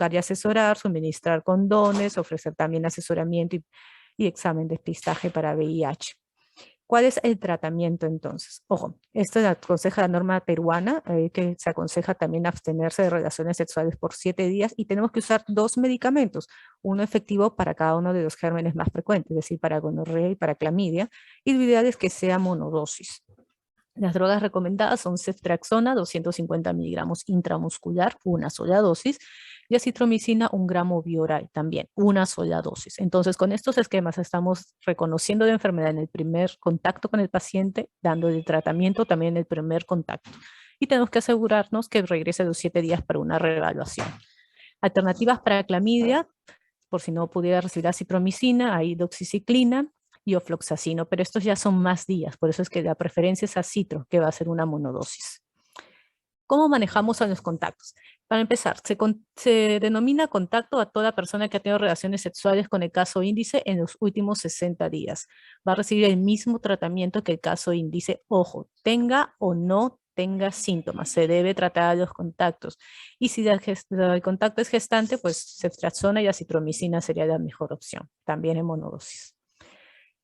educar y asesorar, suministrar condones, ofrecer también asesoramiento y examen de depistaje para VIH. ¿Cuál es el tratamiento entonces? Ojo, esto aconseja la norma peruana, que se aconseja también abstenerse de relaciones sexuales por 7 días y tenemos que usar 2 medicamentos, uno efectivo para cada uno de los gérmenes más frecuentes, es decir, para gonorrea y para clamidia, y lo ideal es que sea monodosis. Las drogas recomendadas son ceftriaxona, 250 miligramos intramuscular, una sola dosis, y acitromicina, 1 gramo bioral, también, una sola dosis. Entonces, con estos esquemas estamos reconociendo la enfermedad en el primer contacto con el paciente, dándole el tratamiento también en el primer contacto. Y tenemos que asegurarnos que regrese a los 7 días para una reevaluación. Alternativas para clamidia, por si no pudiera recibir acitromicina, hay doxiciclina y ofloxacino, pero estos ya son más días, por eso es que la preferencia es acitro, que va a ser una monodosis. ¿Cómo manejamos a los contactos? Para empezar, se denomina contacto a toda persona que ha tenido relaciones sexuales con el caso índice en los últimos 60 días. Va a recibir el mismo tratamiento que el caso índice, ojo, tenga o no tenga síntomas, se debe tratar a los contactos. Y si el contacto es gestante, pues ceftriaxona y acitromicina sería la mejor opción, también en monodosis.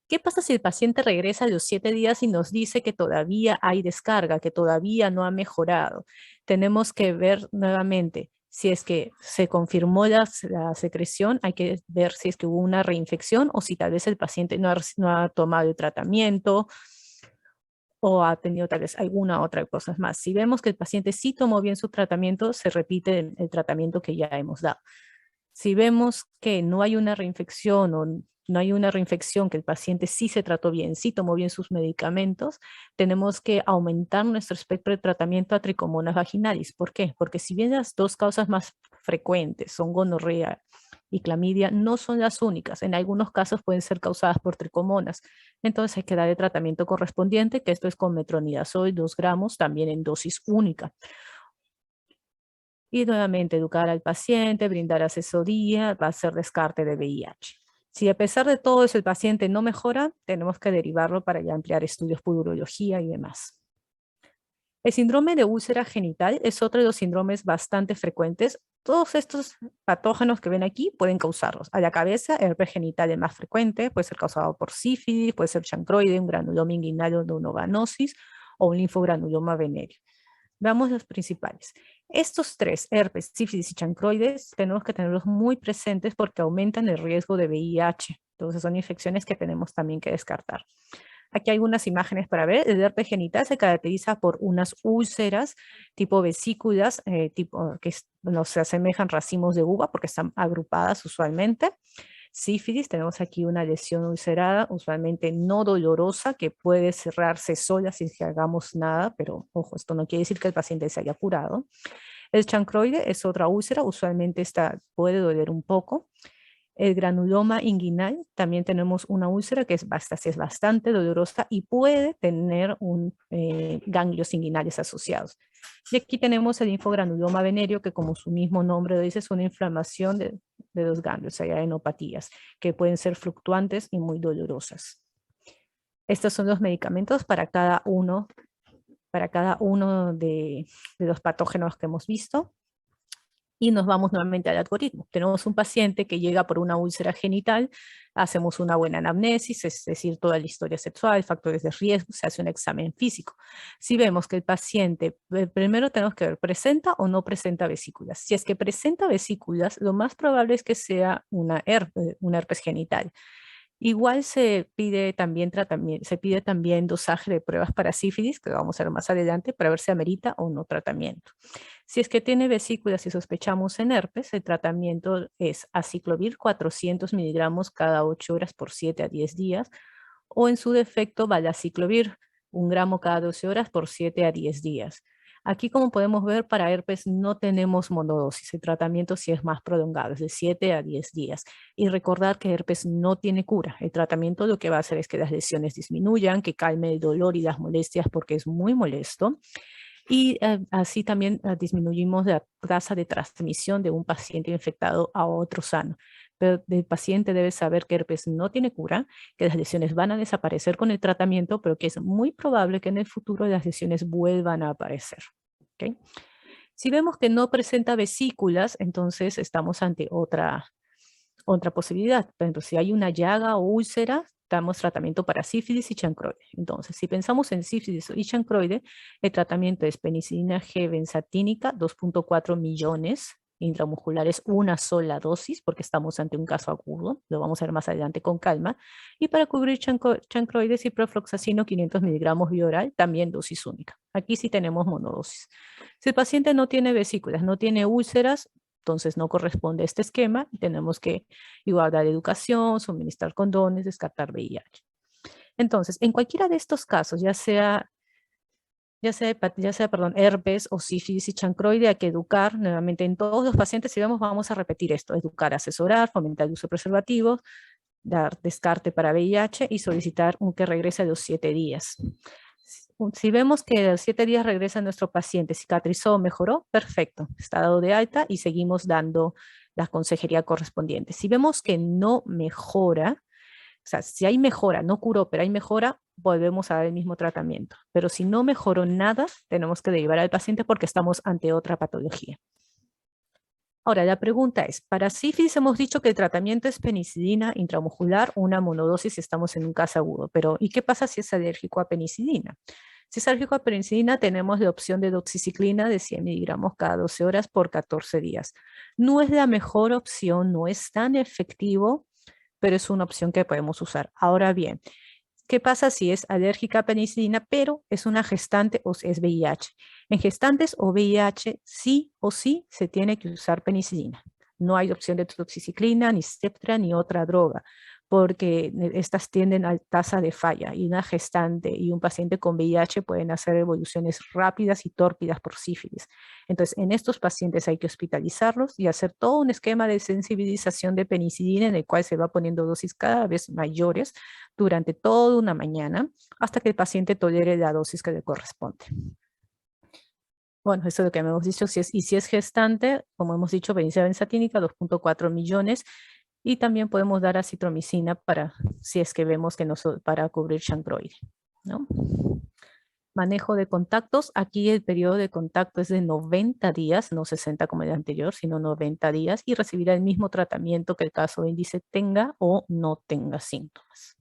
¿Qué pasa si el paciente regresa a los 7 días y nos dice que todavía hay descarga, que todavía no ha mejorado? Tenemos que ver nuevamente si es que se confirmó la secreción, hay que ver si es que hubo una reinfección o si tal vez el paciente no ha tomado el tratamiento o ha tenido tal vez alguna otra cosa más. Si vemos que el paciente sí tomó bien su tratamiento, se repite el tratamiento que ya hemos dado. Si vemos que no hay una reinfección o no hay una reinfección, que el paciente sí se trató bien, sí tomó bien sus medicamentos, tenemos que aumentar nuestro espectro de tratamiento a tricomonas vaginalis. ¿Por qué? Porque si bien las 2 causas más frecuentes son gonorrea y clamidia, no son las únicas. En algunos casos pueden ser causadas por tricomonas. Entonces hay que dar el tratamiento correspondiente, que esto es con metronidazol 2 gramos, también en dosis única. Y nuevamente educar al paciente, brindar asesoría, va a ser descarte de VIH. Si a pesar de todo eso el paciente no mejora, tenemos que derivarlo para ya ampliar estudios por urología y demás. El síndrome de úlcera genital es otro de los síndromes bastante frecuentes. Todos estos patógenos que ven aquí pueden causarlos. A la cabeza, el herpes genital es más frecuente, puede ser causado por sífilis, puede ser chancroide, un granuloma inguinal o novanosis o un linfogranuloma venéreo. Veamos los principales. Estos 3, herpes, sífilis y chancroides, tenemos que tenerlos muy presentes porque aumentan el riesgo de VIH. Entonces son infecciones que tenemos también que descartar. Aquí hay unas imágenes para ver. El herpes genital se caracteriza por unas úlceras tipo vesículas, que se asemejan racimos de uva porque están agrupadas usualmente. Sífilis, tenemos aquí una lesión ulcerada, usualmente no dolorosa, que puede cerrarse sola sin que hagamos nada, pero ojo, esto no quiere decir que el paciente se haya curado. El chancroide es otra úlcera, usualmente esta puede doler un poco. El granuloma inguinal, también tenemos una úlcera que es bastante dolorosa y puede tener ganglios inguinales asociados. Y aquí tenemos el linfogranuloma venéreo, que como su mismo nombre lo dice, es una inflamación de los ganglios, hay adenopatías, que pueden ser fluctuantes y muy dolorosas. Estos son los medicamentos para cada uno de los patógenos que hemos visto. Y nos vamos nuevamente al algoritmo. Tenemos un paciente que llega por una úlcera genital, hacemos una buena anamnesis, es decir, toda la historia sexual, factores de riesgo, se hace un examen físico. Si vemos que el paciente, primero tenemos que ver, ¿presenta o no presenta vesículas? Si es que presenta vesículas, lo más probable es que sea una herpes genital. Igual se pide también dosaje de pruebas para sífilis, que vamos a ver más adelante, para ver si amerita o no tratamiento. Si es que tiene vesículas y sospechamos en herpes, el tratamiento es aciclovir 400 miligramos cada 8 horas por 7 a 10 días, o en su defecto valaciclovir 1 gramo cada 12 horas por 7 a 10 días. Aquí, como podemos ver, para herpes no tenemos monodosis. El tratamiento sí es más prolongado, es de 7 a 10 días. Y recordar que herpes no tiene cura. El tratamiento lo que va a hacer es que las lesiones disminuyan, que calme el dolor y las molestias porque es muy molesto. Y así también disminuimos la tasa de transmisión de un paciente infectado a otro sano. Pero el paciente debe saber que herpes no tiene cura, que las lesiones van a desaparecer con el tratamiento, pero que es muy probable que en el futuro las lesiones vuelvan a aparecer. ¿Okay? Si vemos que no presenta vesículas, entonces estamos ante otra posibilidad. Por ejemplo, si hay una llaga o úlcera, damos tratamiento para sífilis y chancroide. Entonces, si pensamos en sífilis y chancroide, el tratamiento es penicilina G benzatínica, 2.4 millones intramusculares, una sola dosis, porque estamos ante un caso agudo, lo vamos a ver más adelante con calma, y para cubrir chancroides y ciprofloxacino 500 miligramos vía oral, también dosis única. Aquí sí tenemos monodosis. Si el paciente no tiene vesículas, no tiene úlceras, entonces no corresponde a este esquema, tenemos que igual dar educación, suministrar condones, descartar VIH. Entonces, en cualquiera de estos casos, perdón, herpes o sífilis y chancroide, hay que educar nuevamente en todos los pacientes. Si vemos, vamos a repetir esto: educar, asesorar, fomentar el uso de preservativos, dar descarte para VIH y solicitar un que regrese a los 7 días. Si vemos que a los 7 días regresa nuestro paciente, cicatrizó o mejoró, perfecto, está dado de alta y seguimos dando la consejería correspondiente. Si vemos que no mejora, o sea, si hay mejora, no curó, pero hay mejora, volvemos a dar el mismo tratamiento. Pero si no mejoró nada, tenemos que derivar al paciente porque estamos ante otra patología. Ahora, la pregunta es, para sífilis hemos dicho que el tratamiento es penicilina intramuscular, una monodosis si estamos en un caso agudo, pero ¿y qué pasa si es alérgico a penicilina? Si es alérgico a penicilina, tenemos la opción de doxiciclina de 100 miligramos cada 12 horas por 14 días. No es la mejor opción, no es tan efectivo, pero es una opción que podemos usar. Ahora bien, ¿qué pasa si es alérgica a penicilina, pero es una gestante o es VIH? En gestantes o VIH, sí o sí se tiene que usar penicilina. No hay opción de doxiciclina, ni Ceftra, ni otra droga, porque estas tienden a tasa de falla y una gestante y un paciente con VIH pueden hacer evoluciones rápidas y tórpidas por sífilis. Entonces, en estos pacientes hay que hospitalizarlos y hacer todo un esquema de sensibilización de penicilina en el cual se va poniendo dosis cada vez mayores durante toda una mañana hasta que el paciente tolere la dosis que le corresponde. Bueno, eso es lo que hemos dicho. Si es gestante, como hemos dicho, penicilina benzatínica, 2.4 millones. Y también podemos dar acitromicina para, si es que vemos que para cubrir chancroide, ¿no? Manejo de contactos. Aquí el periodo de contacto es de 90 días, no 60 como el anterior, sino 90 días. Y recibirá el mismo tratamiento que el caso de índice tenga o no tenga síntomas.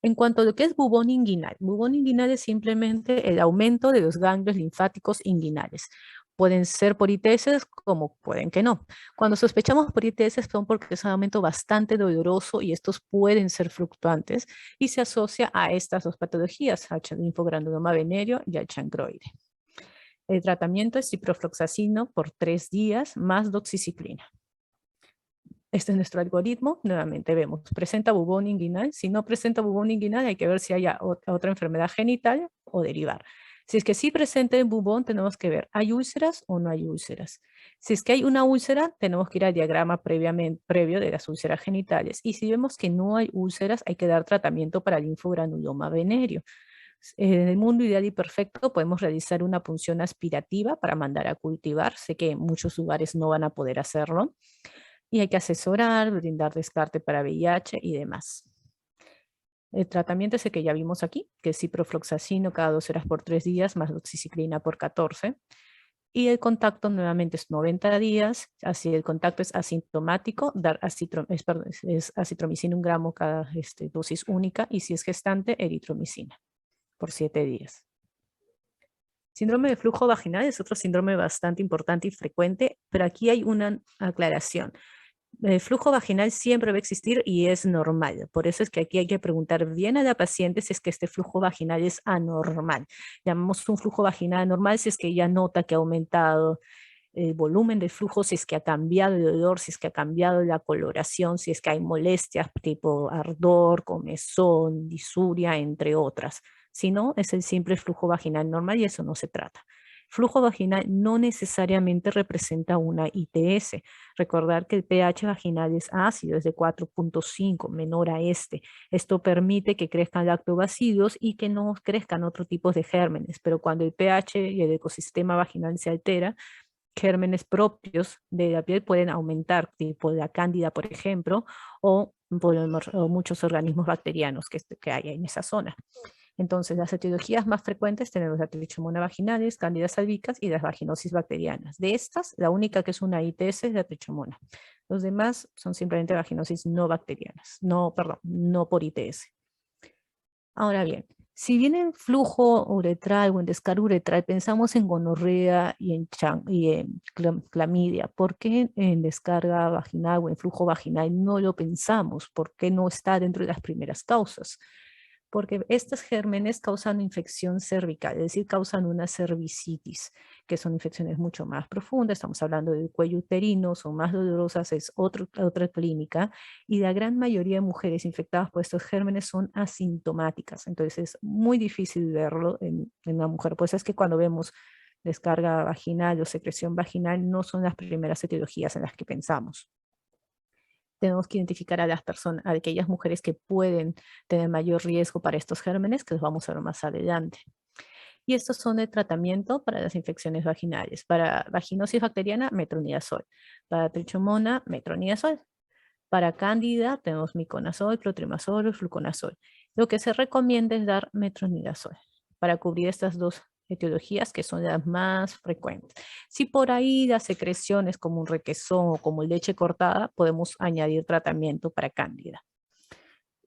En cuanto a lo que es bubón inguinal es simplemente el aumento de los ganglios linfáticos inguinales. Pueden ser por ITS como pueden que no. Cuando sospechamos por ITS son porque es un aumento bastante doloroso y estos pueden ser fluctuantes y se asocia a estas dos patologías, al linfogranuloma venéreo y al chancroide. El tratamiento es ciprofloxacino por 3 días más doxiciclina. Este es nuestro algoritmo. Nuevamente vemos, presenta bubón inguinal. Si no presenta bubón inguinal, hay que ver si hay otra enfermedad genital o derivar. Si es que sí presenta el bubón, tenemos que ver, ¿hay úlceras o no hay úlceras? Si es que hay una úlcera, tenemos que ir al diagrama previo de las úlceras genitales. Y si vemos que no hay úlceras, hay que dar tratamiento para linfogranuloma venéreo. En el mundo ideal y perfecto podemos realizar una punción aspirativa para mandar a cultivar. Sé que en muchos lugares no van a poder hacerlo. Y hay que asesorar, brindar descarte para VIH y demás. El tratamiento es el que ya vimos aquí, que es ciprofloxacino cada 2 horas por 3 días, más doxiciclina por 14. Y el contacto nuevamente es 90 días, así el contacto es asintomático, dar es acitromicina 1 gramo cada dosis única, y si es gestante, eritromicina por 7 días. Síndrome de flujo vaginal es otro síndrome bastante importante y frecuente, pero aquí hay una aclaración. El flujo vaginal siempre va a existir y es normal. Por eso es que aquí hay que preguntar bien a la paciente si es que este flujo vaginal es anormal. Llamamos un flujo vaginal anormal si es que ella nota que ha aumentado el volumen del flujo, si es que ha cambiado el olor, si es que ha cambiado la coloración, si es que hay molestias tipo ardor, comezón, disuria, entre otras. Si no, es el simple flujo vaginal normal y eso no se trata. Flujo vaginal no necesariamente representa una ITS. Recordar que el pH vaginal es ácido, es de 4.5, menor a este. Esto permite que crezcan lactobacilos y que no crezcan otros tipos de gérmenes, pero cuando el pH y el ecosistema vaginal se altera, gérmenes propios de la piel pueden aumentar, tipo la cándida, por ejemplo, o muchos organismos bacterianos que hay en esa zona. Entonces, las etiologías más frecuentes tenemos la trichomona vaginalis, cándida albicans y las vaginosis bacterianas. De estas, la única que es una ITS es la trichomona. Los demás son simplemente vaginosis no bacterianas, no por ITS. Ahora bien, si bien en flujo uretral o en descarga uretral pensamos en gonorrea y en clamidia, ¿por qué en descarga vaginal o en flujo vaginal no lo pensamos? ¿Por qué no está dentro de las primeras causas? Porque estos gérmenes causan infección cervical, es decir, causan una cervicitis, que son infecciones mucho más profundas, estamos hablando del cuello uterino, son más dolorosas, es otra clínica, y la gran mayoría de mujeres infectadas por estos gérmenes son asintomáticas, entonces es muy difícil verlo en una mujer, pues es que cuando vemos descarga vaginal o secreción vaginal no son las primeras etiologías en las que pensamos. Tenemos que identificar a las personas, a aquellas mujeres que pueden tener mayor riesgo para estos gérmenes, que los vamos a ver más adelante. Y estos son de tratamiento para las infecciones vaginales. Para vaginosis bacteriana, metronidazol. Para trichomona, metronidazol. Para cándida, tenemos miconazol, clotrimazol o fluconazol. Lo que se recomienda es dar metronidazol para cubrir estas dos etiologías que son las más frecuentes. Si por ahí las secreciones como un requesón o como leche cortada, podemos añadir tratamiento para cándida.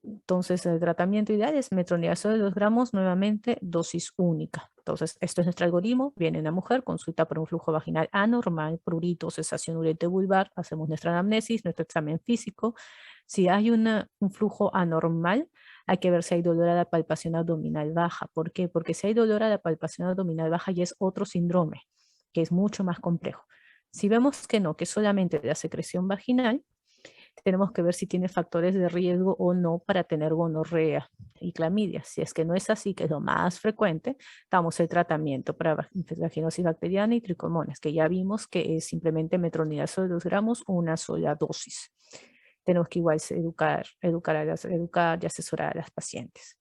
Entonces, el tratamiento ideal es metronidazol de 2 gramos, nuevamente dosis única. Entonces, esto es nuestro algoritmo. Viene una mujer, consulta por un flujo vaginal anormal, prurito, cesación uretero-vulvar, hacemos nuestra anamnesis, nuestro examen físico. Si hay un flujo anormal, hay que ver si hay dolor a la palpación abdominal baja. ¿Por qué? Porque si hay dolor a la palpación abdominal baja ya es otro síndrome, que es mucho más complejo. Si vemos que no, que solamente la secreción vaginal, tenemos que ver si tiene factores de riesgo o no para tener gonorrea y clamidia. Si es que no es así, que es lo más frecuente, damos el tratamiento para vaginosis bacteriana y tricomonas, que ya vimos que es simplemente metronidazol de 2 gramos, una sola dosis. Tenemos que igual educar y asesorar a las pacientes.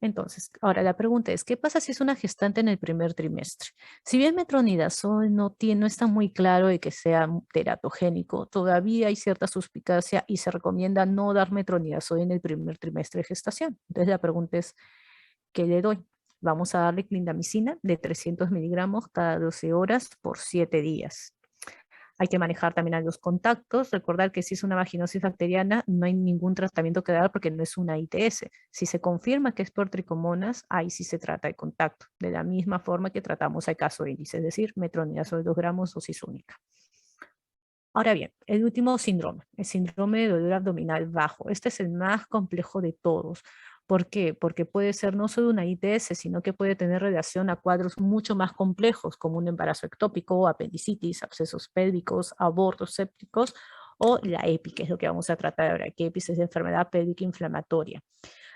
Entonces, ahora la pregunta es, ¿qué pasa si es una gestante en el primer trimestre? Si bien metronidazol no está muy claro de que sea teratogénico, todavía hay cierta suspicacia y se recomienda no dar metronidazol en el primer trimestre de gestación. Entonces la pregunta es, ¿qué le doy? Vamos a darle clindamicina de 300 miligramos cada 12 horas por 7 días. Hay que manejar también a los contactos. Recordar que si es una vaginosis bacteriana, no hay ningún tratamiento que dar porque no es una ITS. Si se confirma que es por tricomonas, ahí sí se trata de contacto. De la misma forma que tratamos el caso índice, es decir, metronidazol 2 gramos, dosis única. Ahora bien, el último síndrome, el síndrome de dolor abdominal bajo. Este es el más complejo de todos. ¿Por qué? Porque puede ser no solo una ITS, sino que puede tener relación a cuadros mucho más complejos, como un embarazo ectópico, apendicitis, abscesos pélvicos, abortos sépticos o la EPI, que es lo que vamos a tratar ahora, que EPI es la enfermedad pélvica inflamatoria.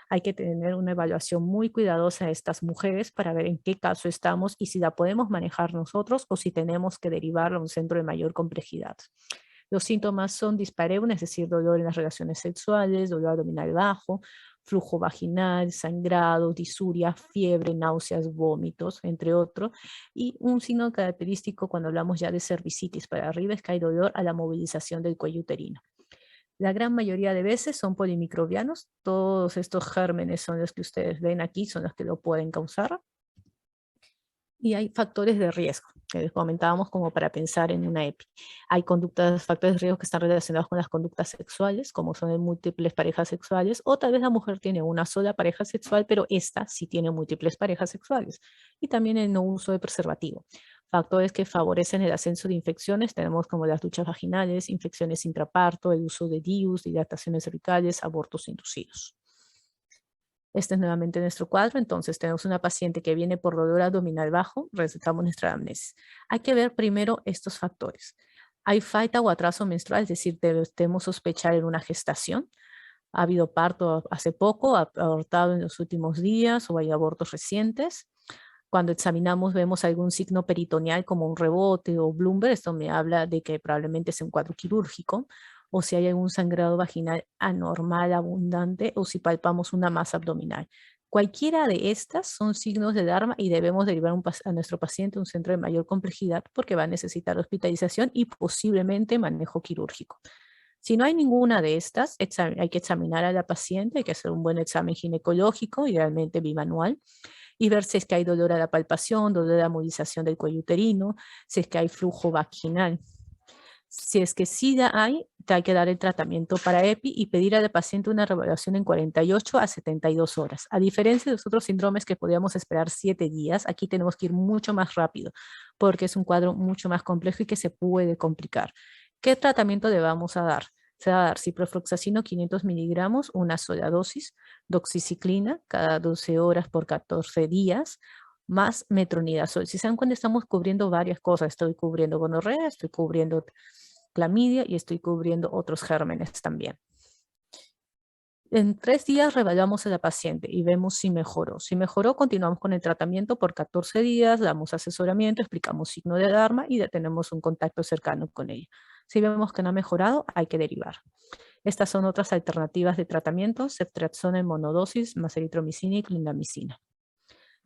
Hay que tener una evaluación muy cuidadosa de estas mujeres para ver en qué caso estamos y si la podemos manejar nosotros o si tenemos que derivarla a un centro de mayor complejidad. Los síntomas son dispareunia, es decir, dolor en las relaciones sexuales, dolor abdominal bajo, flujo vaginal, sangrado, disuria, fiebre, náuseas, vómitos, entre otros. Y un signo característico cuando hablamos ya de cervicitis para arriba es que hay dolor a la movilización del cuello uterino. La gran mayoría de veces son polimicrobianos. Todos estos gérmenes son los que ustedes ven aquí, son los que lo pueden causar. Y hay factores de riesgo, que les comentábamos como para pensar en una EPI. Hay factores de riesgo que están relacionados con las conductas sexuales, como son en múltiples parejas sexuales, o tal vez la mujer tiene una sola pareja sexual, pero esta sí tiene múltiples parejas sexuales. Y también el no uso de preservativo. Factores que favorecen el ascenso de infecciones, tenemos como las duchas vaginales, infecciones intraparto, el uso de DIUs, dilataciones cervicales, abortos inducidos. Este es nuevamente nuestro cuadro. Entonces tenemos una paciente que viene por dolor abdominal bajo, recetamos nuestra anamnesis. Hay que ver primero estos factores. Hay falta o atraso menstrual, es decir, debemos sospechar en una gestación. Ha habido parto hace poco, ha abortado en los últimos días o hay abortos recientes. Cuando examinamos vemos algún signo peritoneal como un rebote o Bloomberg, esto me habla de que probablemente es un cuadro quirúrgico, o si hay algún sangrado vaginal anormal, abundante, o si palpamos una masa abdominal. Cualquiera de estas son signos de alarma y debemos derivar a nuestro paciente a un centro de mayor complejidad porque va a necesitar hospitalización y posiblemente manejo quirúrgico. Si no hay ninguna de estas, hay que examinar a la paciente, hay que hacer un buen examen ginecológico, idealmente bimanual, y ver si es que hay dolor a la palpación, dolor a la movilización del cuello uterino, si es que hay flujo vaginal. Si es que sí hay que dar el tratamiento para EPI y pedir al paciente una reevaluación en 48 a 72 horas. A diferencia de los otros síndromes que podíamos esperar 7 días, aquí tenemos que ir mucho más rápido porque es un cuadro mucho más complejo y que se puede complicar. ¿Qué tratamiento le vamos a dar? Se va a dar ciprofloxacino 500 miligramos, una sola dosis, doxiciclina cada 12 horas por 14 días, más metronidazol. Si se dan cuenta, estamos cubriendo varias cosas. Estoy cubriendo gonorrea, estoy cubriendo clamidia y estoy cubriendo otros gérmenes también. En 3 días reevaluamos a la paciente y vemos si mejoró. Si mejoró, continuamos con el tratamiento por 14 días, damos asesoramiento, explicamos signo de alarma y tenemos un contacto cercano con ella. Si vemos que no ha mejorado, hay que derivar. Estas son otras alternativas de tratamiento: ceftriaxona en monodosis, más eritromicina y clindamicina.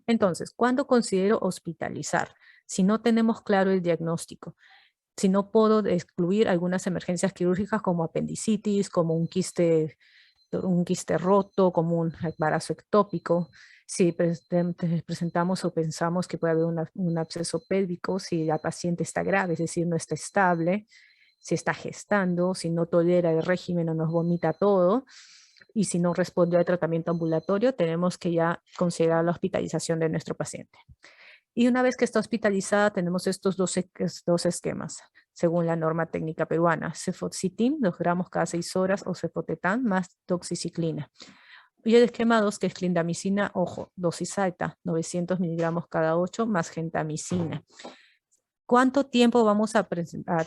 Entonces, ¿cuándo considero hospitalizar? Si no tenemos claro el diagnóstico, si no puedo excluir algunas emergencias quirúrgicas como apendicitis, como un quiste roto, como un embarazo ectópico, si presentamos o pensamos que puede haber un absceso pélvico, si la paciente está grave, es decir, no está estable, si está gestando, si no tolera el régimen o nos vomita todo, y si no responde al tratamiento ambulatorio, tenemos que ya considerar la hospitalización de nuestro paciente. Y una vez que está hospitalizada, tenemos estos dos esquemas, según la norma técnica peruana: cefoxitin, 2 gramos cada 6 horas, o cefotetán más doxiciclina. Y el esquema 2, que es clindamicina, ojo, dosis alta, 900 miligramos cada 8, más gentamicina. ¿Cuánto tiempo vamos a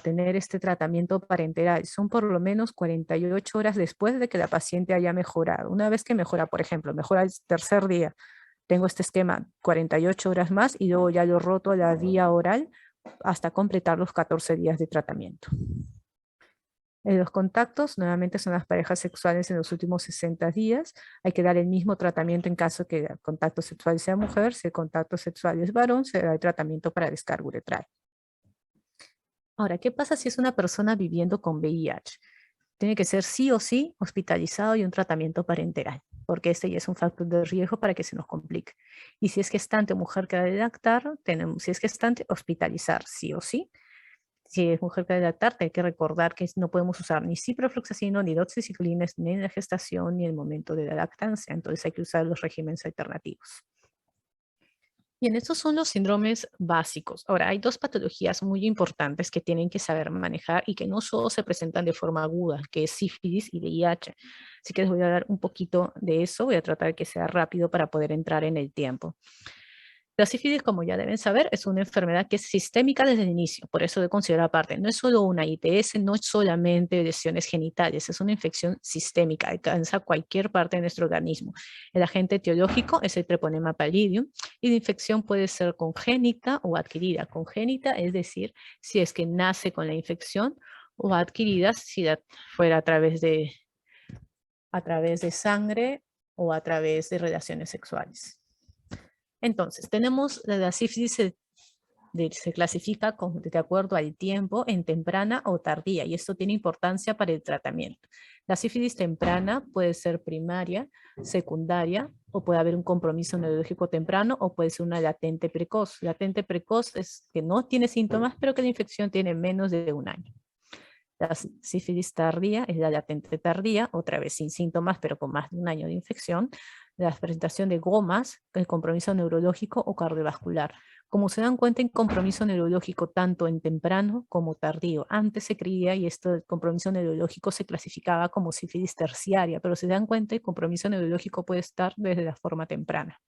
tener este tratamiento parenteral? Son por lo menos 48 horas después de que la paciente haya mejorado. Una vez que mejora, por ejemplo, mejora el tercer día, tengo este esquema 48 horas más y luego ya lo roto a la vía oral hasta completar los 14 días de tratamiento. Los contactos nuevamente son las parejas sexuales en los últimos 60 días. Hay que dar el mismo tratamiento en caso que el contacto sexual sea mujer. Si el contacto sexual es varón, se da el tratamiento para descarga uretral. Ahora, ¿qué pasa si es una persona viviendo con VIH? Tiene que ser sí o sí hospitalizado y un tratamiento parenteral, porque este ya es un factor de riesgo para que se nos complique. Y si es gestante o mujer que ha de lactar, si es gestante, hospitalizar sí o sí. Si es mujer que ha de lactar, hay que recordar que no podemos usar ni ciprofloxacino, ni doxiciclina, ni en la gestación, ni en el momento de la lactancia. Entonces hay que usar los regímenes alternativos. Bien, estos son los síndromes básicos. Ahora, hay 2 patologías muy importantes que tienen que saber manejar y que no solo se presentan de forma aguda, que es sífilis y VIH. Así que les voy a dar un poquito de eso, voy a tratar de que sea rápido para poder entrar en el tiempo. La sífilis, como ya deben saber, es una enfermedad que es sistémica desde el inicio, por eso de considerar aparte. No es solo una ITS, no es solamente lesiones genitales, es una infección sistémica, alcanza cualquier parte de nuestro organismo. El agente etiológico es el treponema pallidum y la infección puede ser congénita o adquirida. Congénita es decir, si es que nace con la infección, o adquirida si fuera a través de sangre o a través de relaciones sexuales. Entonces, tenemos la sífilis, se clasifica de acuerdo al tiempo en temprana o tardía, y esto tiene importancia para el tratamiento. La sífilis temprana puede ser primaria, secundaria, o puede haber un compromiso neurológico temprano, o puede ser una latente precoz. Latente precoz es que no tiene síntomas, pero que la infección tiene menos de 1 año. La sífilis tardía es la latente tardía, otra vez sin síntomas, pero con más de 1 año de infección. La presentación de gomas, el compromiso neurológico o cardiovascular. Como se dan cuenta, en compromiso neurológico tanto en temprano como tardío. Antes se creía, y esto del compromiso neurológico se clasificaba como sífilis terciaria, pero se dan cuenta, el compromiso neurológico puede estar desde la forma temprana.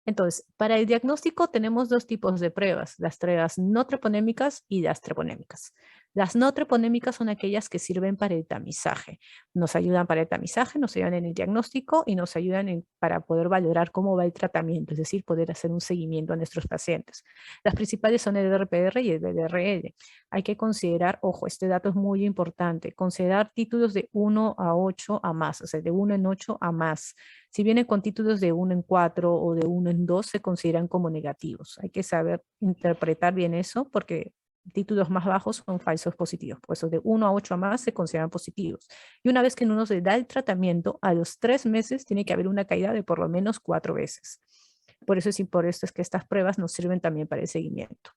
Entonces, para el diagnóstico tenemos 2 tipos de pruebas: las pruebas no treponémicas y las treponémicas. Las no treponémicas son aquellas que sirven para el tamizaje. Nos ayudan para el tamizaje, nos ayudan en el diagnóstico y nos ayudan para poder valorar cómo va el tratamiento, es decir, poder hacer un seguimiento a nuestros pacientes. Las principales son el RPR y el BDRL. Hay que considerar, ojo, este dato es muy importante, considerar títulos de 1 a 8 a más, o sea, de 1 en 8 a más. Si vienen con títulos de 1 en 4 o de 1 en 2, se consideran como negativos. Hay que saber interpretar bien eso, porque títulos más bajos son falsos positivos. Por eso de 1 a 8 a más se consideran positivos. Y una vez que uno se da el tratamiento, a los 3 meses tiene que haber una caída de por lo menos 4 veces. Por eso es que estas pruebas nos sirven también para el seguimiento.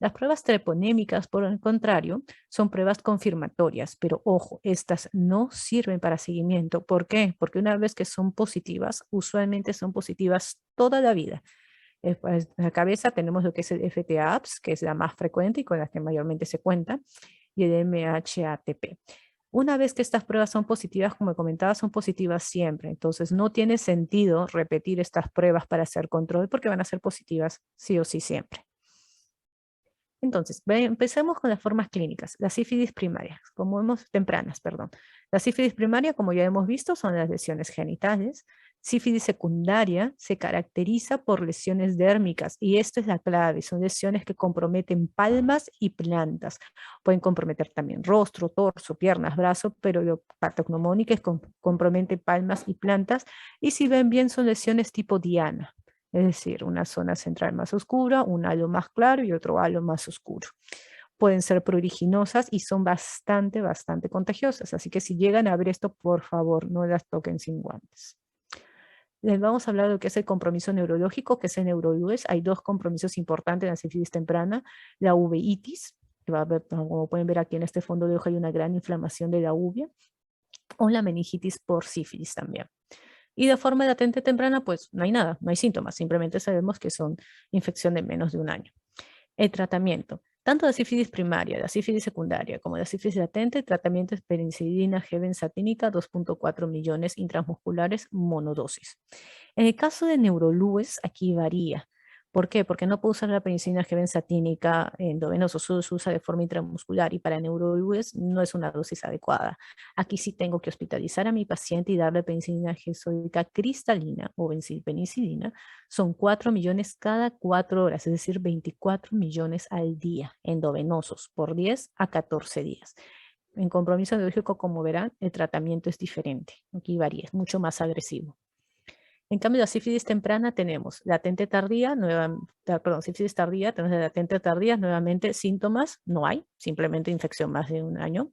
Las pruebas treponémicas, por el contrario, son pruebas confirmatorias, pero ojo, estas no sirven para seguimiento. ¿Por qué? Porque una vez que son positivas, usualmente son positivas toda la vida. Pues, en la cabeza tenemos lo que es el FT-APS, que es la más frecuente y con la que mayormente se cuenta, y el MHATP. Una vez que estas pruebas son positivas, como comentaba, son positivas siempre. Entonces, no tiene sentido repetir estas pruebas para hacer control porque van a ser positivas sí o sí siempre. Entonces, empecemos con las formas clínicas. La sífilis primaria, tempranas, perdón. La sífilis primaria, como ya hemos visto, son las lesiones genitales. Sífilis secundaria se caracteriza por lesiones dérmicas, y esta es la clave, son lesiones que comprometen palmas y plantas. Pueden comprometer también rostro, torso, piernas, brazos, pero lo patognomónico es compromete palmas y plantas, y si ven bien son lesiones tipo diana. Es decir, una zona central más oscura, un halo más claro y otro halo más oscuro. Pueden ser pruriginosas y son bastante contagiosas. Así que si llegan a ver esto, por favor, no las toquen sin guantes. Les vamos a hablar de lo que es el compromiso neurológico, que es el neurolues. Hay dos compromisos importantes en la sífilis temprana. La uveitis, que va a ver, como pueden ver aquí en este fondo de hoja, hay una gran inflamación de la uvea, o la meningitis por sífilis también. Y de forma latente temprana, pues no hay nada, no hay síntomas, simplemente sabemos que son infección de menos de un año. El tratamiento, tanto la sífilis primaria, la sífilis secundaria, como la sífilis latente, el tratamiento es penicilina G benzatínica 2.4 millones intramusculares monodosis. En el caso de neurolues, aquí varía. ¿Por qué? Porque no puedo usar la penicilina G benzatínica endovenoso, solo se usa de forma intramuscular y para neurolues no es una dosis adecuada. Aquí sí tengo que hospitalizar a mi paciente y darle penicilina G sódica cristalina o penicilina. Son 4 millones cada 4 horas, es decir, 24 millones al día endovenosos por 10 a 14 días. En compromiso neurológico, como verán, el tratamiento es diferente. Aquí varía, es mucho más agresivo. En cambio, la sífilis temprana tenemos latente tardía, sífilis tardía, tenemos la latente tardía, nuevamente síntomas no hay, simplemente infección más de un año.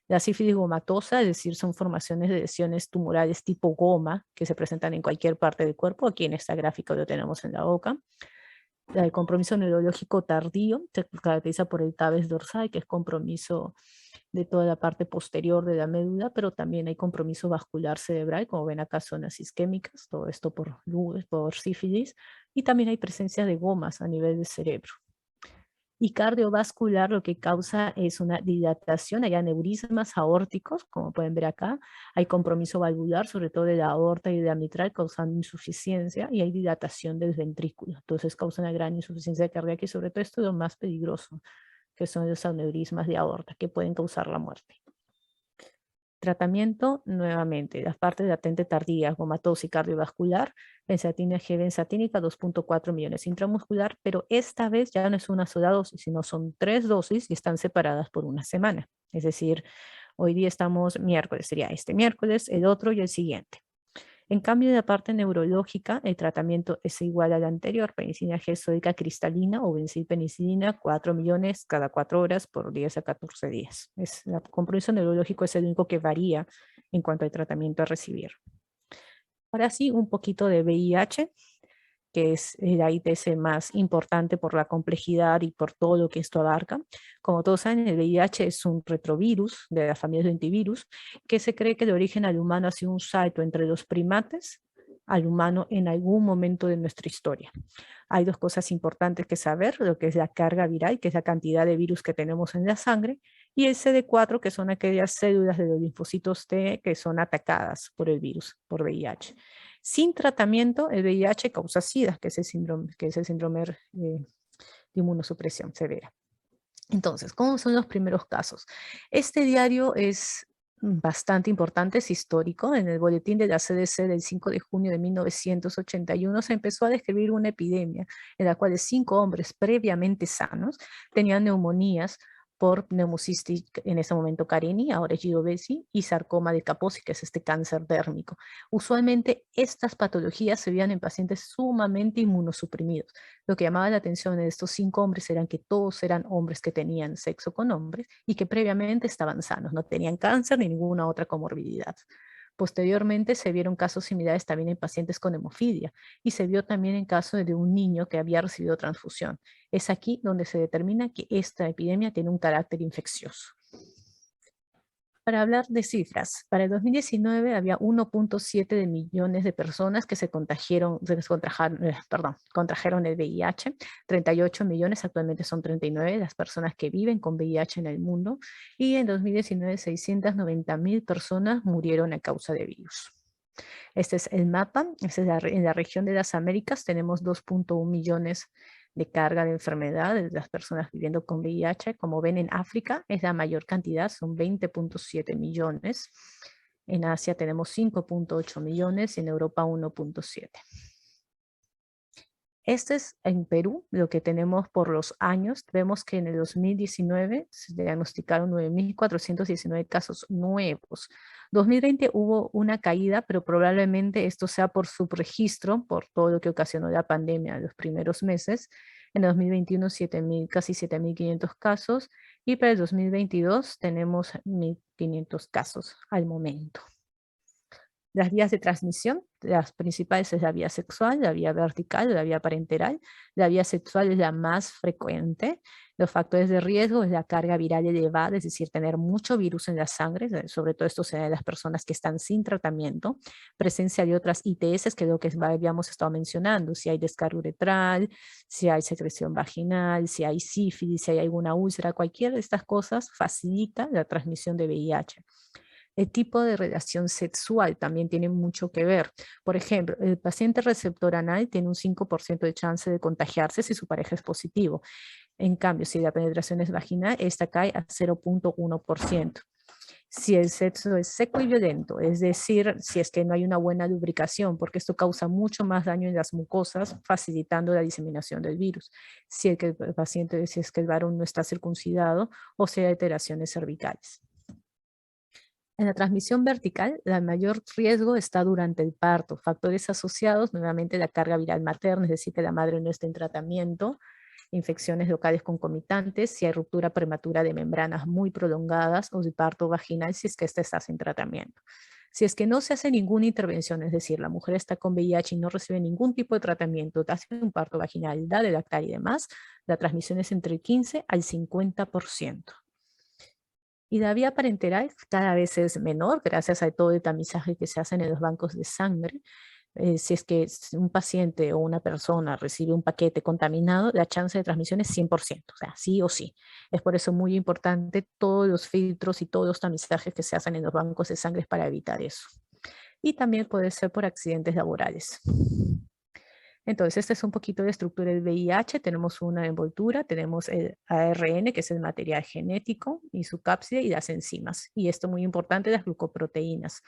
La sífilis gomatosa, es decir, son formaciones de lesiones tumorales tipo goma que se presentan en cualquier parte del cuerpo. Aquí en esta gráfica lo tenemos en la boca. El compromiso neurológico tardío se caracteriza por el tabes dorsal, que es compromiso de toda la parte posterior de la médula, pero también hay compromiso vascular cerebral, como ven acá, zonas isquémicas, todo esto por sífilis, y también hay presencia de gomas a nivel del cerebro. Y cardiovascular lo que causa es una dilatación, hay aneurismas aórticos, como pueden ver acá, hay compromiso valvular, sobre todo de la aorta y de la mitral, causando insuficiencia, y hay dilatación del ventrículo, entonces causa una gran insuficiencia cardíaca, y sobre todo esto es lo más peligroso, que son los aneurismas de aorta, que pueden causar la muerte. Tratamiento, nuevamente, las partes latente tardía, gomatosis y cardiovascular, benzatina G benzatínica 2.4 millones intramuscular, pero esta vez ya no es una sola dosis, sino son 3 dosis y están separadas por una semana. Es decir, hoy día estamos miércoles, sería este miércoles, el otro y el siguiente. En cambio, de la parte neurológica, el tratamiento es igual al anterior, penicilina G sódica cristalina o bensilpenicilina, 4 millones cada 4 horas por 10 a 14 días. El compromiso neurológico es el único que varía en cuanto al tratamiento a recibir. Ahora sí, un poquito de VIH, que es el AIDS más importante por la complejidad y por todo lo que esto abarca. Como todos saben, el VIH es un retrovirus de la familia de lentivirus, que se cree que de origen al humano ha sido un salto entre los primates al humano en algún momento de nuestra historia. Hay dos cosas importantes que saber, lo que es la carga viral, que es la cantidad de virus que tenemos en la sangre, y el CD4, que son aquellas células de los linfocitos T que son atacadas por el virus, por VIH. Sin tratamiento, el VIH causa SIDA, que es el síndrome de inmunosupresión severa. Entonces, ¿cómo son los primeros casos? Este diario es bastante importante, es histórico. En el boletín de la CDC del 5 de junio de 1981 se empezó a describir una epidemia en la cual 5 hombres previamente sanos tenían neumonías por pneumocystis, en ese momento carini, ahora es Giovesi, y sarcoma de Kaposi, que es este cáncer dérmico. Usualmente estas patologías se veían en pacientes sumamente inmunosuprimidos. Lo que llamaba la atención de estos 5 hombres eran que todos eran hombres que tenían sexo con hombres y que previamente estaban sanos, no tenían cáncer ni ninguna otra comorbilidad. Posteriormente se vieron casos similares también en pacientes con hemofilia y se vio también en caso de un niño que había recibido transfusión. Es aquí donde se determina que esta epidemia tiene un carácter infeccioso. Para hablar de cifras, para el 2019 había 1.7 de millones de personas que contrajeron el VIH, 38 millones, actualmente son 39 las personas que viven con VIH en el mundo, y en 2019 690.000 personas murieron a causa de virus. Este es el mapa, en la región de las Américas tenemos 2.1 millones de carga de enfermedad de las personas viviendo con VIH. Como ven, en África es la mayor cantidad, son 20.7 millones. En Asia tenemos 5.8 millones y en Europa 1.7. Este es en Perú, lo que tenemos por los años. Vemos que en el 2019 se diagnosticaron 9.419 casos nuevos. 2020 hubo una caída, pero probablemente esto sea por subregistro, por todo lo que ocasionó la pandemia en los primeros meses. En 2021 casi 7.500 casos y para el 2022 tenemos 1.500 casos al momento. Las vías de transmisión, las principales es la vía sexual, la vía vertical, la vía parenteral. La vía sexual es la más frecuente. Los factores de riesgo es la carga viral elevada, es decir, tener mucho virus en la sangre, sobre todo esto se da en las personas que están sin tratamiento. Presencia de otras ITS, que es lo que habíamos estado mencionando, si hay descarga uretral, si hay secreción vaginal, si hay sífilis, si hay alguna úlcera, cualquiera de estas cosas facilita la transmisión de VIH. El tipo de relación sexual también tiene mucho que ver. Por ejemplo, el paciente receptor anal tiene un 5% de chance de contagiarse si su pareja es positivo. En cambio, si la penetración es vaginal, esta cae a 0.1%. Si el sexo es seco y violento, es decir, si es que no hay una buena lubricación, porque esto causa mucho más daño en las mucosas, facilitando la diseminación del virus. Si es que el varón no está circuncidado o si hay alteraciones cervicales. En la transmisión vertical, el mayor riesgo está durante el parto. Factores asociados, nuevamente la carga viral materna, es decir, que la madre no esté en tratamiento, infecciones locales concomitantes, si hay ruptura prematura de membranas muy prolongadas o de parto vaginal, si es que ésta está sin tratamiento. Si es que no se hace ninguna intervención, es decir, la mujer está con VIH y no recibe ningún tipo de tratamiento, hace un parto vaginal, da de lactar y demás, la transmisión es entre el 15 al 50%. Y la vía parenteral cada vez es menor gracias a todo el tamizaje que se hace en los bancos de sangre. Si es que un paciente o una persona recibe un paquete contaminado, la chance de transmisión es 100%, o sea, sí o sí. Es por eso muy importante todos los filtros y todos los tamizajes que se hacen en los bancos de sangre para evitar eso. Y también puede ser por accidentes laborales. Entonces, esta es un poquito de estructura del VIH. Tenemos una envoltura, tenemos el ARN, que es el material genético, y su cápside y las enzimas. Y esto muy importante, las glucoproteínas.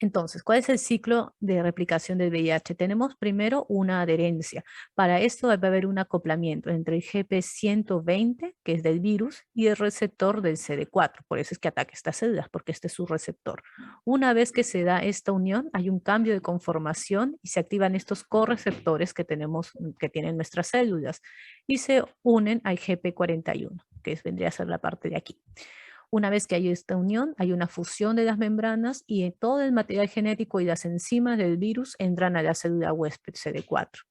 Entonces, ¿cuál es el ciclo de replicación del VIH? Tenemos primero una adherencia. Para esto va a haber un acoplamiento entre el GP120, que es del virus, y el receptor del CD4. Por eso es que ataca estas células, porque este es su receptor. Una vez que se da esta unión, hay un cambio de conformación y se activan estos correceptores que tienen nuestras células y se unen al GP41, que vendría a ser la parte de aquí. Una vez que hay esta unión, hay una fusión de las membranas y todo el material genético y las enzimas del virus entran a la célula huésped CD4.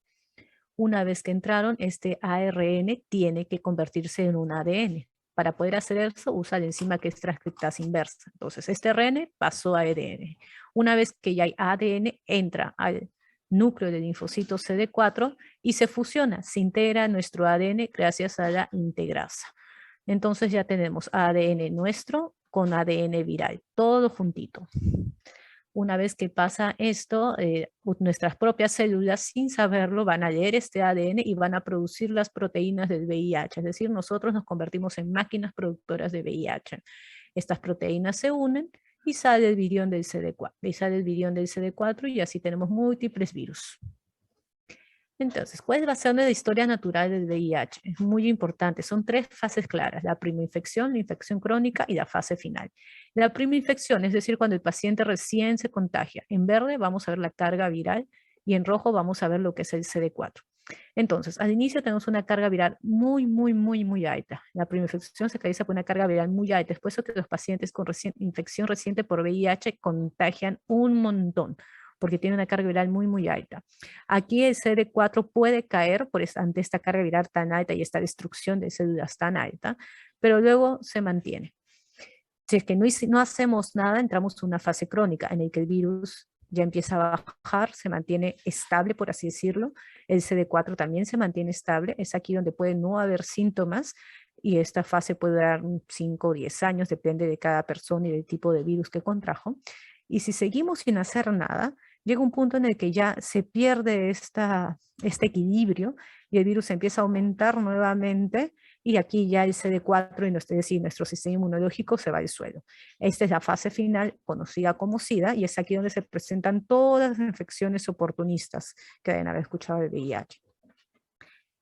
Una vez que entraron, este ARN tiene que convertirse en un ADN. Para poder hacer eso, usa la enzima que es transcriptasa inversa. Entonces, este RN pasó a ADN. Una vez que ya hay ADN, entra al núcleo del linfocito CD4 y se fusiona, se integra nuestro ADN gracias a la integrasa. Entonces ya tenemos ADN nuestro con ADN viral, todo juntito. Una vez que pasa esto, nuestras propias células, sin saberlo, van a leer este ADN y van a producir las proteínas del VIH. Es decir, nosotros nos convertimos en máquinas productoras de VIH. Estas proteínas se unen y sale el virión del CD4. Y sale el virión del CD4 y así tenemos múltiples virus. Entonces, ¿cuál va a ser la historia natural del VIH? Es muy importante. Son 3 fases claras: la primoinfección, la infección crónica y la fase final. La primoinfección, es decir, cuando el paciente recién se contagia. En verde vamos a ver la carga viral y en rojo vamos a ver lo que es el CD4. Entonces, al inicio tenemos una carga viral muy alta. La primoinfección se caracteriza por una carga viral muy alta. Es por eso que los pacientes con infección reciente por VIH contagian un montón, porque tiene una carga viral muy alta. Aquí el CD4 puede caer ante esta carga viral tan alta y esta destrucción de células tan alta, pero luego se mantiene. Si es que no hacemos nada, entramos en una fase crónica en la que el virus ya empieza a bajar, se mantiene estable, por así decirlo. El CD4 también se mantiene estable. Es aquí donde puede no haber síntomas y esta fase puede durar 5 o 10 años, depende de cada persona y del tipo de virus que contrajo. Y si seguimos sin hacer nada, llega un punto en el que ya se pierde este equilibrio y el virus empieza a aumentar nuevamente y aquí ya el CD4 y nuestro sistema inmunológico se va al suelo. Esta es la fase final, conocida como SIDA, y es aquí donde se presentan todas las infecciones oportunistas que deben haber escuchado del VIH.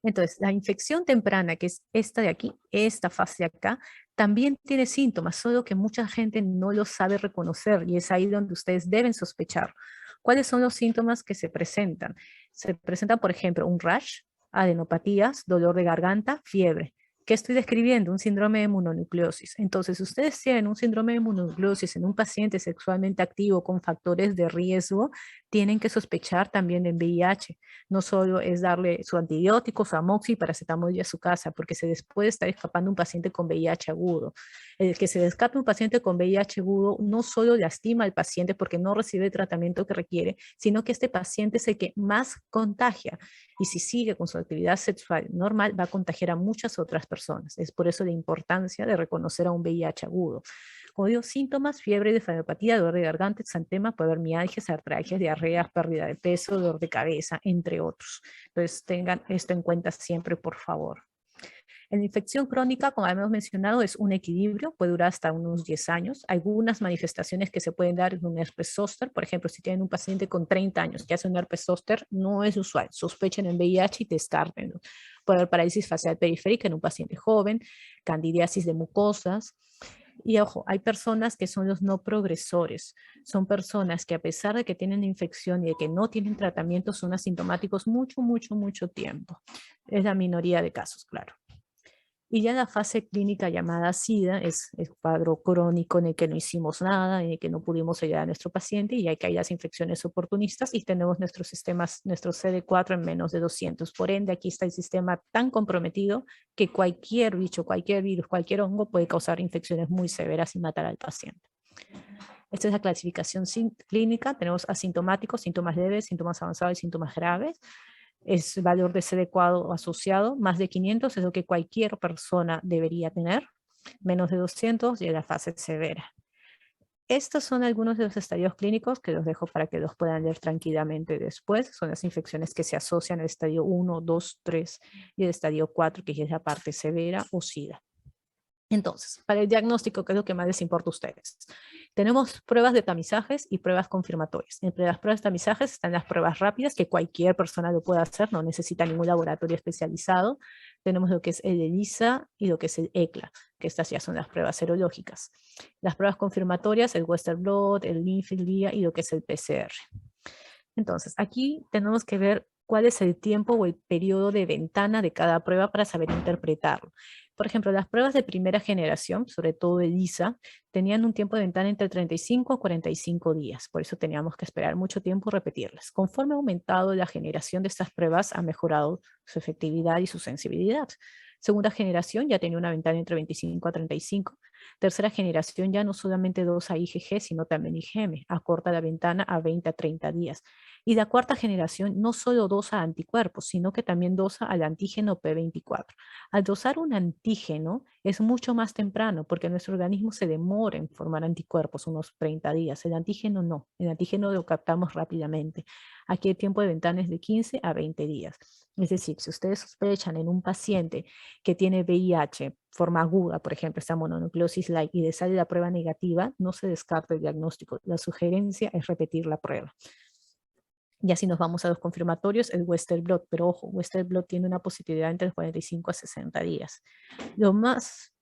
Entonces, la infección temprana, que es esta de aquí, esta fase de acá, también tiene síntomas, solo que mucha gente no lo sabe reconocer y es ahí donde ustedes deben sospechar. ¿Cuáles son los síntomas que se presentan? Se presentan, por ejemplo, un rash, adenopatías, dolor de garganta, fiebre. ¿Qué estoy describiendo? Un síndrome de mononucleosis. Entonces, si ustedes tienen un síndrome de mononucleosis en un paciente sexualmente activo con factores de riesgo, tienen que sospechar también en VIH. No solo es darle su antibiótico, su amoxi, paracetamol y a su casa, porque se les puede estar escapando un paciente con VIH agudo. El que se le escape un paciente con VIH agudo no solo lastima al paciente porque no recibe el tratamiento que requiere, sino que este paciente es el que más contagia. Y si sigue con su actividad sexual normal, va a contagiar a muchas otras personas. Es por eso la importancia de reconocer a un VIH agudo. Como digo, síntomas: fiebre, desfagiopatía, dolor de garganta, exantema, puede haber mialgias, artralgias, diarreas, pérdida de peso, dolor de cabeza, entre otros. Entonces tengan esto en cuenta siempre, por favor. En la infección crónica, como hemos mencionado, es un equilibrio, puede durar hasta unos 10 años. Algunas manifestaciones que se pueden dar en un herpes zóster, por ejemplo, si tienen un paciente con 30 años que hace un herpes zóster, no es usual. Sospechen en VIH y descártenlo. Puede haber parálisis facial periférica en un paciente joven, candidiasis de mucosas. Y ojo, hay personas que son los no progresores. Son personas que a pesar de que tienen infección y de que no tienen tratamiento, son asintomáticos mucho tiempo. Es la minoría de casos, claro. Y ya la fase clínica llamada SIDA es el cuadro crónico en el que no hicimos nada, en el que no pudimos ayudar a nuestro paciente y hay que hay las infecciones oportunistas y tenemos nuestros sistemas, nuestro CD4 en menos de 200. Por ende, aquí está el sistema tan comprometido que cualquier bicho, cualquier virus, cualquier hongo puede causar infecciones muy severas y matar al paciente. Esta es la clasificación clínica. Tenemos asintomáticos, síntomas leves, síntomas avanzados y síntomas graves. Es valor de CD4 asociado, más de 500 es lo que cualquier persona debería tener, menos de 200 y en la fase severa. Estos son algunos de los estadios clínicos que los dejo para que los puedan leer tranquilamente después. Son las infecciones que se asocian al estadio 1, 2, 3 y el estadio 4, que es la parte severa o SIDA. Entonces, para el diagnóstico, ¿qué es lo que más les importa a ustedes? Tenemos pruebas de tamizajes y pruebas confirmatorias. Entre las pruebas de tamizajes están las pruebas rápidas, que cualquier persona lo puede hacer, no necesita ningún laboratorio especializado. Tenemos lo que es el ELISA y lo que es el ECLA, que estas ya son las pruebas serológicas. Las pruebas confirmatorias, el Western blot, el linfilía y lo que es el PCR. Entonces, aquí tenemos que ver cuál es el tiempo o el periodo de ventana de cada prueba para saber interpretarlo. Por ejemplo, las pruebas de primera generación, sobre todo ELISA, tenían un tiempo de ventana entre 35 a 45 días. Por eso teníamos que esperar mucho tiempo y repetirlas. Conforme ha aumentado la generación de estas pruebas, ha mejorado su efectividad y su sensibilidad. Segunda generación ya tenía una ventana entre 25 a 35. Tercera generación ya no solamente dosa IgG, sino también IgM. Acorta la ventana a 20 a 30 días. Y la cuarta generación no solo dosa anticuerpos, sino que también dosa al antígeno P24. Al dosar un antígeno es mucho más temprano porque nuestro organismo se demora en formar anticuerpos, unos 30 días. El antígeno no, el antígeno lo captamos rápidamente. Aquí el tiempo de ventana es de 15 a 20 días. Es decir, si ustedes sospechan en un paciente que tiene VIH, forma aguda, por ejemplo, esta mononucleosis light, y le sale la prueba negativa, no se descarta el diagnóstico. La sugerencia es repetir la prueba. Y así nos vamos a los confirmatorios, el Western blot, pero ojo, Western blot tiene una positividad entre 45 a 60 días. Lo más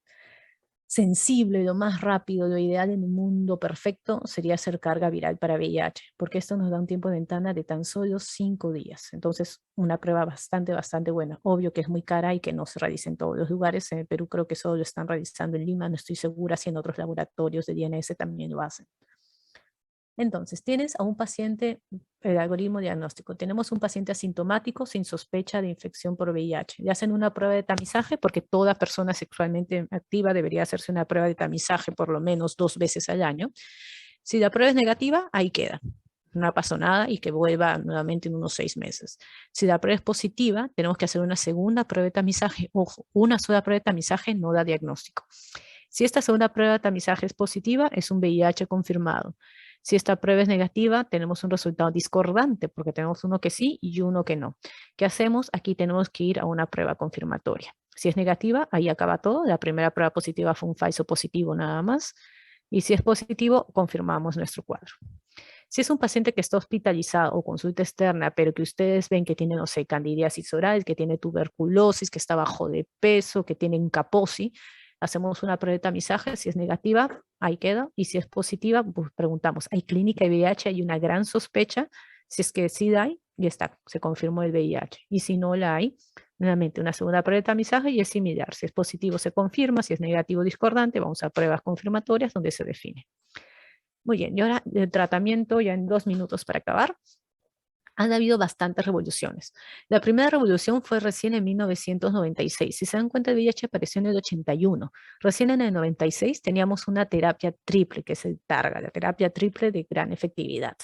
sensible, lo más rápido, lo ideal en un mundo perfecto sería hacer carga viral para VIH, porque esto nos da un tiempo de ventana de tan solo 5 días. Entonces, una prueba bastante buena. Obvio que es muy cara y que no se realiza en todos los lugares. En el Perú creo que solo lo están realizando en Lima, no estoy segura si en otros laboratorios de DNS también lo hacen. Entonces, tienes a un paciente, el algoritmo diagnóstico. Tenemos un paciente asintomático sin sospecha de infección por VIH. Le hacen una prueba de tamizaje porque toda persona sexualmente activa debería hacerse una prueba de tamizaje por lo menos 2 veces al año. Si la prueba es negativa, ahí queda. No pasó nada y que vuelva nuevamente en unos 6 meses. Si la prueba es positiva, tenemos que hacer una segunda prueba de tamizaje. Ojo, una sola prueba de tamizaje no da diagnóstico. Si esta segunda prueba de tamizaje es positiva, es un VIH confirmado. Si esta prueba es negativa, tenemos un resultado discordante porque tenemos uno que sí y uno que no. ¿Qué hacemos? Aquí tenemos que ir a una prueba confirmatoria. Si es negativa, ahí acaba todo. La primera prueba positiva fue un falso positivo nada más. Y si es positivo, confirmamos nuestro cuadro. Si es un paciente que está hospitalizado o consulta externa, pero que ustedes ven que tiene, no sé, candidiasis oral, que tiene tuberculosis, que está bajo de peso, que tiene Kaposi, hacemos una prueba de tamizaje. Si es negativa, ahí queda. Y si es positiva, pues preguntamos, ¿hay clínica de VIH? Hay una gran sospecha. Si es que sí la hay, ya está, se confirmó el VIH. Y si no la hay, nuevamente una segunda prueba de tamizaje y es similar. Si es positivo, se confirma. Si es negativo, discordante, vamos a pruebas confirmatorias donde se define. Muy bien, y ahora el tratamiento, ya en 2 minutos para acabar. Han habido bastantes revoluciones. La primera revolución fue recién en 1996. Si se dan cuenta, el VIH apareció en el 81. Recién en el 96 teníamos una terapia triple, que es el TARGA, la terapia triple de gran efectividad.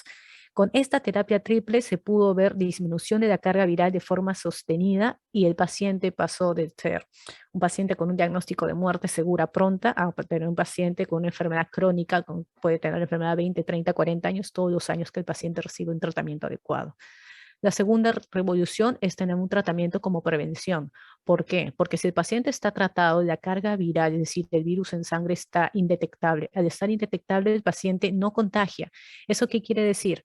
Con esta terapia triple se pudo ver disminución de la carga viral de forma sostenida y el paciente pasó de ser un paciente con un diagnóstico de muerte segura pronta a tener un paciente con una enfermedad crónica, puede tener enfermedad 20, 30, 40 años, todos los años que el paciente recibe un tratamiento adecuado. La segunda revolución es tener un tratamiento como prevención. ¿Por qué? Porque si el paciente está tratado, la carga viral, es decir, el virus en sangre está indetectable. Al estar indetectable, el paciente no contagia. ¿Eso qué quiere decir?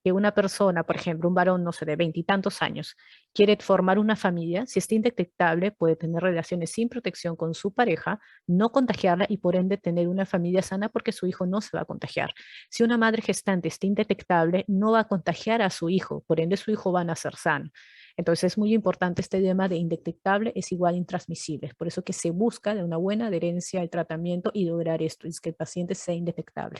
Que una persona, por ejemplo, un varón, no sé, de 20 y tantos años, quiere formar una familia, si está indetectable, puede tener relaciones sin protección con su pareja, no contagiarla y por ende tener una familia sana porque su hijo no se va a contagiar. Si una madre gestante está indetectable, no va a contagiar a su hijo, por ende su hijo va a nacer sano. Entonces es muy importante este tema de indetectable es igual a intransmisible. Por eso que se busca de una buena adherencia al tratamiento y lograr esto, es que el paciente sea indetectable.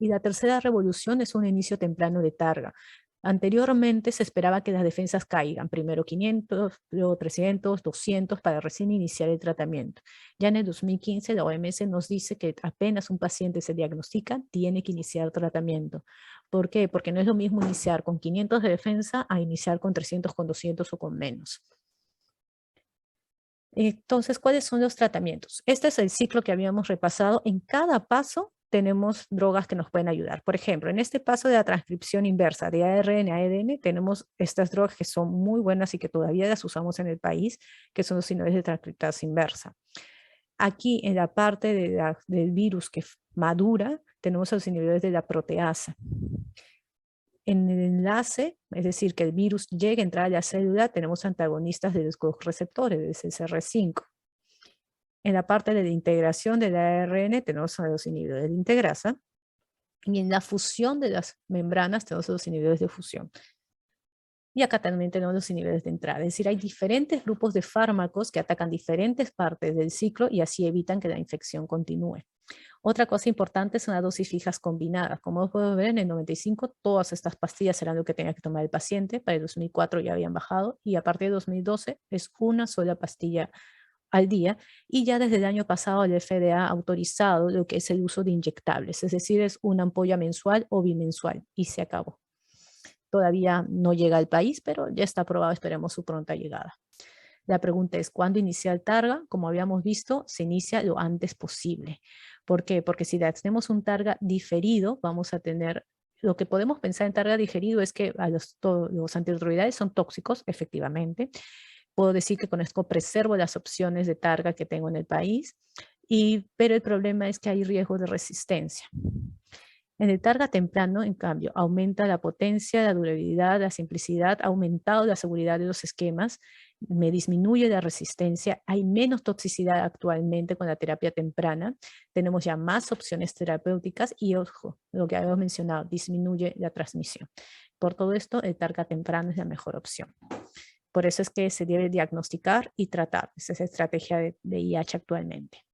Y la tercera revolución es un inicio temprano de targa. Anteriormente se esperaba que las defensas caigan, primero 500, luego 300, 200 para recién iniciar el tratamiento. Ya en el 2015 la OMS nos dice que apenas un paciente se diagnostica, tiene que iniciar tratamiento. ¿Por qué? Porque no es lo mismo iniciar con 500 de defensa a iniciar con 300, con 200 o con menos. Entonces, ¿cuáles son los tratamientos? Este es el ciclo que habíamos repasado. En cada paso tenemos drogas que nos pueden ayudar. Por ejemplo, en este paso de la transcripción inversa de ARN a ADN, tenemos estas drogas que son muy buenas y que todavía las usamos en el país, que son los inhibidores de transcriptasa inversa. Aquí, en la parte del virus que madura, tenemos los inhibidores de la proteasa. En el enlace, es decir, que el virus llegue a entrar a la célula, tenemos antagonistas de los receptores, del CCR5. En la parte de la integración del ARN tenemos a los inhibidores de integrasa. Y en la fusión de las membranas tenemos los inhibidores de fusión. Y acá también tenemos los inhibidores de entrada. Es decir, hay diferentes grupos de fármacos que atacan diferentes partes del ciclo y así evitan que la infección continúe. Otra cosa importante son las dosis fijas combinadas. Como puedo ver, en el 95 todas estas pastillas eran lo que tenía que tomar el paciente. Para el 2004 ya habían bajado y a partir de 2012 es una sola pastilla al día, y ya desde el año pasado el FDA ha autorizado lo que es el uso de inyectables, es decir, es una ampolla mensual o bimensual, y se acabó. Todavía no llega al país, pero ya está aprobado, esperemos su pronta llegada. La pregunta es, ¿cuándo inicia el targa? Como habíamos visto, se inicia lo antes posible. ¿Por qué? Porque si tenemos un targa diferido, vamos a tener, lo que podemos pensar en targa diferido es que los antirretrovirales son tóxicos, efectivamente. Puedo decir que con esto preservo las opciones de targa que tengo en el país, pero el problema es que hay riesgo de resistencia. En el targa temprano, en cambio, aumenta la potencia, la durabilidad, la simplicidad, ha aumentado la seguridad de los esquemas, me disminuye la resistencia, hay menos toxicidad actualmente con la terapia temprana, tenemos ya más opciones terapéuticas y, ojo, lo que habíamos mencionado, disminuye la transmisión. Por todo esto, el targa temprano es la mejor opción. Por eso es que se debe diagnosticar y tratar. Esa es la estrategia de IH actualmente.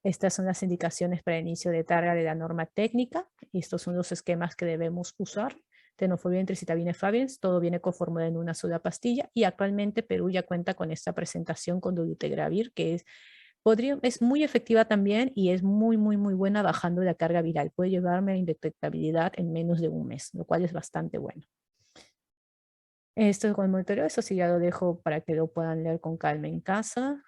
Estas son las indicaciones para el inicio de targa de la norma técnica. Estos son los esquemas que debemos usar. Tenofovir, tricitabina, faviens, todo viene conformado en una sola pastilla y actualmente Perú ya cuenta con esta presentación con dolutegravir que es muy efectiva también y es muy buena bajando la carga viral. Puede llevarme a indetectabilidad en menos de un mes, lo cual es bastante bueno. Esto con el monitoreo, eso sí ya lo dejo para que lo puedan leer con calma en casa.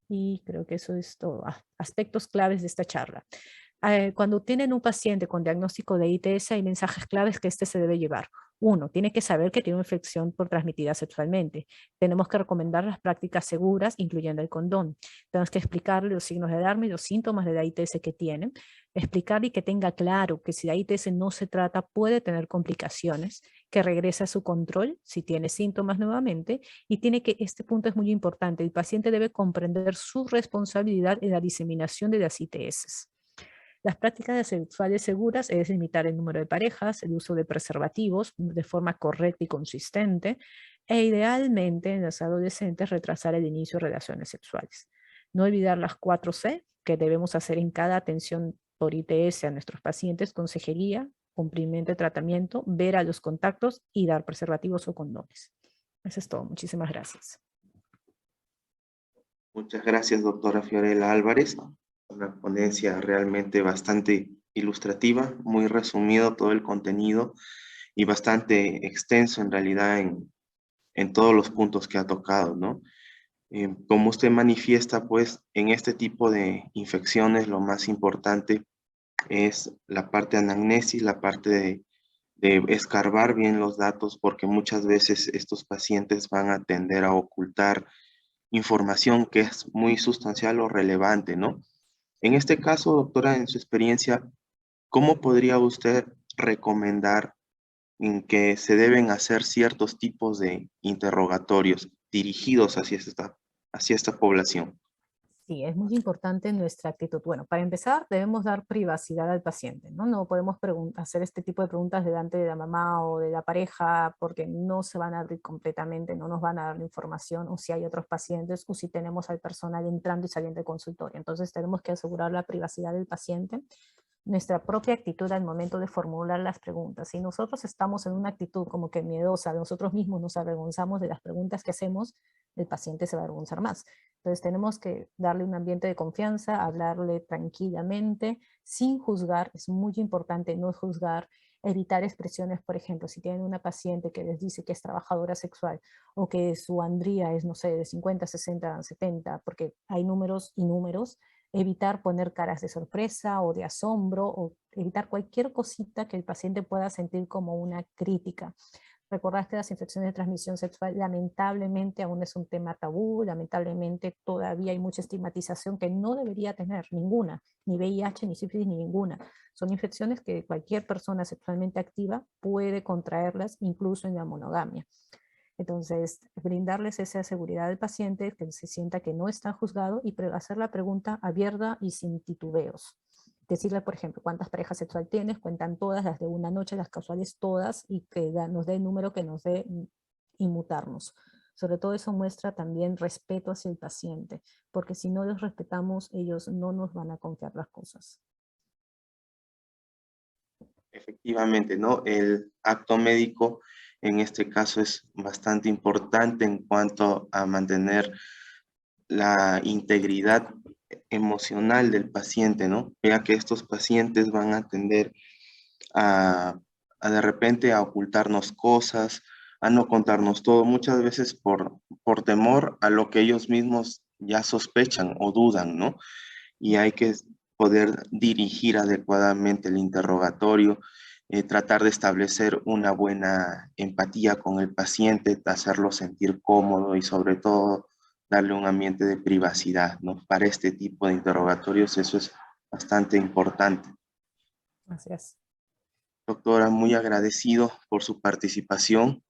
Y creo que eso es todo. Aspectos claves de esta charla. Cuando tienen un paciente con diagnóstico de ITS, hay mensajes claves que se debe llevar. Uno, tiene que saber que tiene una infección por transmitida sexualmente. Tenemos que recomendar las prácticas seguras, incluyendo el condón. Tenemos que explicarle los signos de alarma y los síntomas de la ITS que tienen. Explicarle y que tenga claro que si la ITS no se trata, puede tener complicaciones, que regrese a su control si tiene síntomas nuevamente y este punto es muy importante, el paciente debe comprender su responsabilidad en la diseminación de las ITS. Las prácticas sexuales seguras es limitar el número de parejas, el uso de preservativos de forma correcta y consistente, e idealmente en los adolescentes retrasar el inicio de relaciones sexuales. No olvidar las 4C que debemos hacer en cada atención por ITS a nuestros pacientes: consejería, cumplimiento de tratamiento, ver a los contactos y dar preservativos o condones. Eso es todo. Muchísimas gracias. Muchas gracias, doctora Fiorella Álvarez. Una ponencia realmente bastante ilustrativa, muy resumido todo el contenido y bastante extenso en realidad en todos los puntos que ha tocado, ¿no? Como usted manifiesta, pues, en este tipo de infecciones lo más importante es la parte de anamnesis, la parte de escarbar bien los datos, porque muchas veces estos pacientes van a tender a ocultar información que es muy sustancial o relevante, ¿no? En este caso, doctora, en su experiencia, ¿cómo podría usted recomendar en que se deben hacer ciertos tipos de interrogatorios dirigidos hacia esta población? Sí, es muy importante nuestra actitud. Bueno, para empezar, debemos dar privacidad al paciente, ¿no? No podemos hacer este tipo de preguntas delante de la mamá o de la pareja porque no se van a abrir completamente, no nos van a dar la información, o si hay otros pacientes, o si tenemos al personal entrando y saliendo del consultorio. Entonces tenemos que asegurar la privacidad del paciente, nuestra propia actitud al momento de formular las preguntas. Si nosotros estamos en una actitud como que miedosa, nosotros mismos nos avergonzamos de las preguntas que hacemos, el paciente se va a avergonzar más. Entonces tenemos que darle un ambiente de confianza, hablarle tranquilamente, sin juzgar. Es muy importante no juzgar, evitar expresiones. Por ejemplo, si tienen una paciente que les dice que es trabajadora sexual o que su andría es, no sé, de 50, 60, 70, porque hay números y números, evitar poner caras de sorpresa o de asombro, o evitar cualquier cosita que el paciente pueda sentir como una crítica. Recordad que las infecciones de transmisión sexual lamentablemente aún es un tema tabú, lamentablemente todavía hay mucha estigmatización que no debería tener ninguna, ni VIH, ni sífilis, ni ninguna. Son infecciones que cualquier persona sexualmente activa puede contraerlas, incluso en la monogamia. Entonces, brindarles esa seguridad al paciente, que se sienta que no está juzgado, y hacer la pregunta abierta y sin titubeos. Decirle, por ejemplo, cuántas parejas sexuales tienes, cuentan todas, las de una noche, las casuales todas, y que nos dé el número que nos dé, inmutarnos. Sobre todo eso muestra también respeto hacia el paciente, porque si no los respetamos, ellos no nos van a confiar las cosas. Efectivamente, ¿no? El acto médico en este caso es bastante importante en cuanto a mantener la integridad emocional del paciente, ¿no? Ya que estos pacientes van a tender a de repente a ocultarnos cosas, a no contarnos todo, muchas veces por temor a lo que ellos mismos ya sospechan o dudan, ¿no? Y hay que poder dirigir adecuadamente el interrogatorio, tratar de establecer una buena empatía con el paciente, hacerlo sentir cómodo y sobre todo darle un ambiente de privacidad, ¿no? Para este tipo de interrogatorios eso es bastante importante. Gracias. Doctora, muy agradecido por su participación.